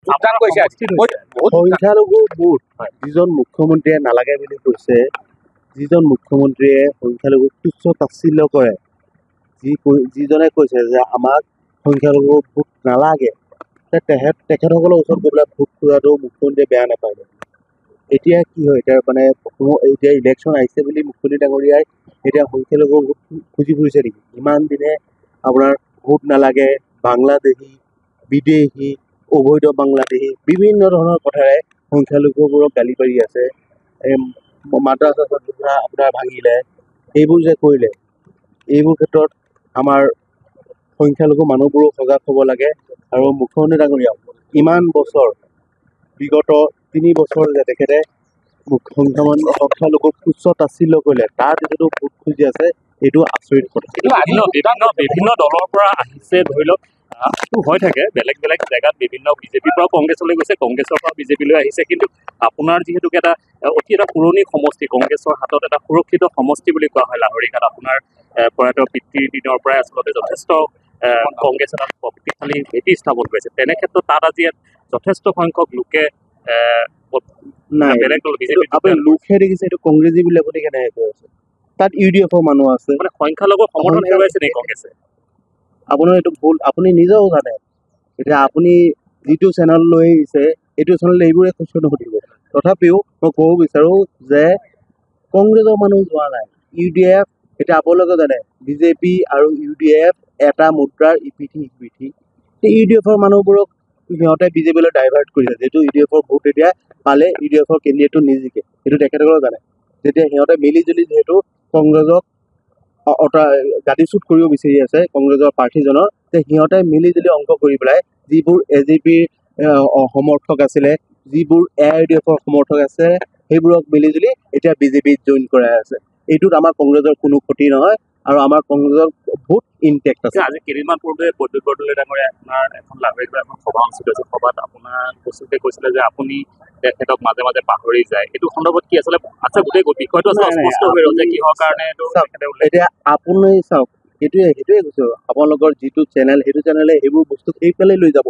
যোগদান কৰিছে সংখ্যালঘু ভোট যিজন মুখ্যমন্ত্ৰীয়ে নালাগে বুলি কৈছে, যিজন মুখ্যমন্ত্ৰীয়ে সংখ্যালঘুক তুচ্ছ তাচ্ছিল্য কৰে, যিজনে কৈছে যে আমাক সংখ্যালঘু ভোট নালাগে, তেখেতসকলৰ ওচৰত গৈ পেলাই ভোট খোজাটো মুখ্যমন্ত্ৰীয়ে বেয়া নাপায়। এতিয়া কি হয়, এতিয়া মানে এতিয়া ইলেকশ্যন আহিছে বুলি মুখ্যমন্ত্ৰী ডাঙৰীয়াই এতিয়া সংখ্যালঘু ভোট খুজি ফুৰিছে নেকি? ইমান দিনে আপোনাৰ ভোট নালাগে, বাংলাদেশী, বিদেশী, অবৈধ বাংলাদেশী বিভিন্ন ধৰণৰ কথাৰে সংখ্যালঘুবোৰক গালি পাৰি আছে। মাদ্ৰাছা আপোনাৰ ভাঙিলে, এইবোৰ যে কৰিলে, এইবোৰ ক্ষেত্ৰত আমাৰ সংখ্যালঘু মানুহবোৰো সজাগ হ'ব লাগে। আৰু মুখ্যমন্ত্ৰী ডাঙৰীয়াও ইমান বছৰ, বিগত 3 বছৰ যে তেখেতে সংখ্যালঘুক তুচ্ছ তাচ্ছিল্য কৰিলে, তাৰ যিটো ভোট খুজি আছে এইটো আচৰিত কথা। বিভিন্ন দলৰ পৰা আহিছে, ধৰি লওক হৈ থাকে বেলেগ বেলেগ জেগাত, বিভিন্ন বিজেপিৰ পৰা কংগ্ৰেছলৈ গৈছে, কংগ্ৰেছৰ পৰা বিজেপিলৈ আহিছে, কিন্তু আপোনাৰ যিহেতুকে এটা পুৰণি সমষ্টি, কংগ্ৰেছৰ হাতত এটা সুৰক্ষিত সমষ্টি বুলি কোৱা হয় লাহৰীঘাট, আপোনাৰ প্ৰয়াত পিতৃৰ দিনৰ পৰাই আচলতে যথেষ্ট কংগ্ৰেছ এটা শক্তিশালী ভেটি স্থাপন কৰিছে। তেনে ক্ষেত্ৰত তাত আজি যথেষ্ট সংখ্যক লোকে বেলেগ দল বিজেপি লোকহে দেখিছে, এইটো কংগ্ৰেছী বুলি আপুনি কেনেকৈ কৈ আছে? তাত UDF-ৰ মানুহ আছে, মানে সংখ্যালঘু সমৰ্থন হেৰুৱাইছে নেকি কংগ্ৰেছে? আপোনাৰ এইটো ভুল, আপুনি নিজেও জানে। এতিয়া আপুনি যিটো চেনেল লৈ আহিছে, এইটো চেনেল এইবোৰে কুৱেশ্যন সুধিব। তথাপিও মই ক'ব বিচাৰোঁ যে কংগ্ৰেছৰ মানুহ যোৱা নাই, UDF, এতিয়া আপোনালোকে জানে বিজেপি আৰু UDF এটা মুদ্ৰাৰ ইপিঠি সিপিঠি। UDF-ৰ মানুহবোৰক সিহঁতে বিজেপিলৈ ডাইভাৰ্ট কৰিছে, যিহেতু UDF-ৰ ভোট এতিয়া পালে UDF-ৰ কেণ্ডিডেটটো নিজিকে, সেইটো তেখেতসকলেও জানে। যেতিয়া সিহঁতে মিলি জুলি যিহেতু কংগ্ৰেছক গাদীচ্যুত কৰিব বিচাৰি আছে কংগ্ৰেছৰ প্ৰাৰ্থীজনৰ, যে সিহঁতে মিলি জুলি অংক কৰি পেলাই যিবোৰ AJPৰ সমৰ্থক আছিলে, যিবোৰ AIUDF-ৰ সমৰ্থক আছে, সেইবোৰক মিলি জুলি এতিয়া বিজেপিত জইন কৰাই আছে। এইটোত আমাৰ কংগ্ৰেছৰ কোনো ক্ষতি নহয় আৰু আমাৰ কংগ্ৰেছৰ ভোট ইনটেক্ট আছে। আজি কেইদিনমান পূৰ্বে প্ৰদ্যুৎ বৰদলৈ ডাঙৰীয়া আপোনাৰ এখন লাহৰীঘাটত এখন সভা অনুষ্ঠিত হৈছিল। সভাত আপোনাৰ কৈছিলে যে আপুনি তেখেতক মাজে মাজে পাহৰি যায়, এইটো সন্দৰ্ভত কি আচলতে আছে? গোটেই বিষয়টো আচলতে স্পষ্ট হৈ ৰ'ল যে কিহৰ কাৰণে এতিয়া আপুনি চাওক, সেইটোৱে কৈছো, আপোনালোকৰ যিটো চেনেল, সেইটো চেনেলে সেইবোৰ বস্তু সেইফালে লৈ যাব।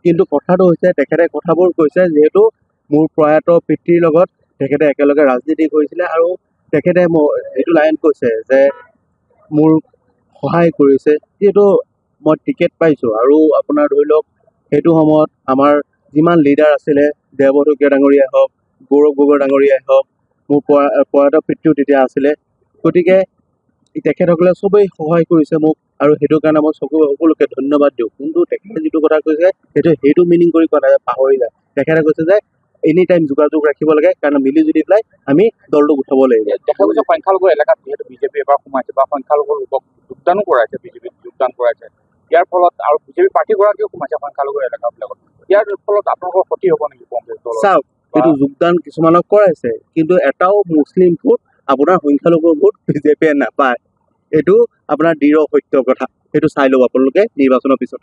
কিন্তু কথাটো হৈছে তেখেতে কথাবোৰ কৈছে যিহেতু মোৰ প্ৰয়াত পিতৃৰ লগত তেখেতে একেলগে ৰাজনীতি কৰিছিলে, আৰু তেখেতে এইটো লাইন কৈছে যে মোৰ সহায় কৰিছে, যিহেতু মই টিকেট পাইছোঁ। আৰু আপোনাৰ ধৰি লওক সেইটো সময়ত আমাৰ যিমান লিডাৰ আছিলে, দেৱব্ৰত শইকীয়া ডাঙৰীয়াই হওক, গৌৰৱ গগৈ ডাঙৰীয়াই হওক, মোৰ প্ৰয়াত পিতৃও তেতিয়া আছিলে। গতিকে তেখেতসকলে চবেই সহায় কৰিছে মোক, আৰু সেইটো কাৰণে মই সকলোকে ধন্যবাদ দিওঁ। কিন্তু তেখেতে যিটো কথা কৈছে সেইটো মিনিং কৰি কোৱা নাই যে পাহৰি যায়। তেখেতে কৈছে যে এনি টাইম যোগাযোগ ৰাখিব লাগে, কাৰণ মিলি জুলি পেলাই আমি দলটোক উঠাব লাগিব। দেখা গৈছে সংখ্যালঘু এলেকাত যিহেতু বিজেপি এবাৰ সোমাইছে বা সংখ্যালঘু লোকক যোগদানো কৰাইছে, বিজেপিত যোগদান কৰাইছে, ইয়াৰ ফলত আৰু বিজেপি প্ৰাৰ্থীগৰাকীও সোমাইছে সংখ্যালঘু এলেকাবিলাকত, ইয়াৰ ফলত আপোনালোকৰ ক্ষতি হ'ব নেকি কংগ্ৰেছ দলৰ? চাওক, এইটো যোগদান কিছুমানক কৰাইছে, কিন্তু এটাও মুছলিম ভোট আপোনাৰ সংখ্যালঘু ভোট বিজেপিয়ে নাপায়। এইটো আপোনাৰ দৃঢ় সত্য কথা, সেইটো চাই ল'ব আপোনালোকে নিৰ্বাচনৰ পিছত।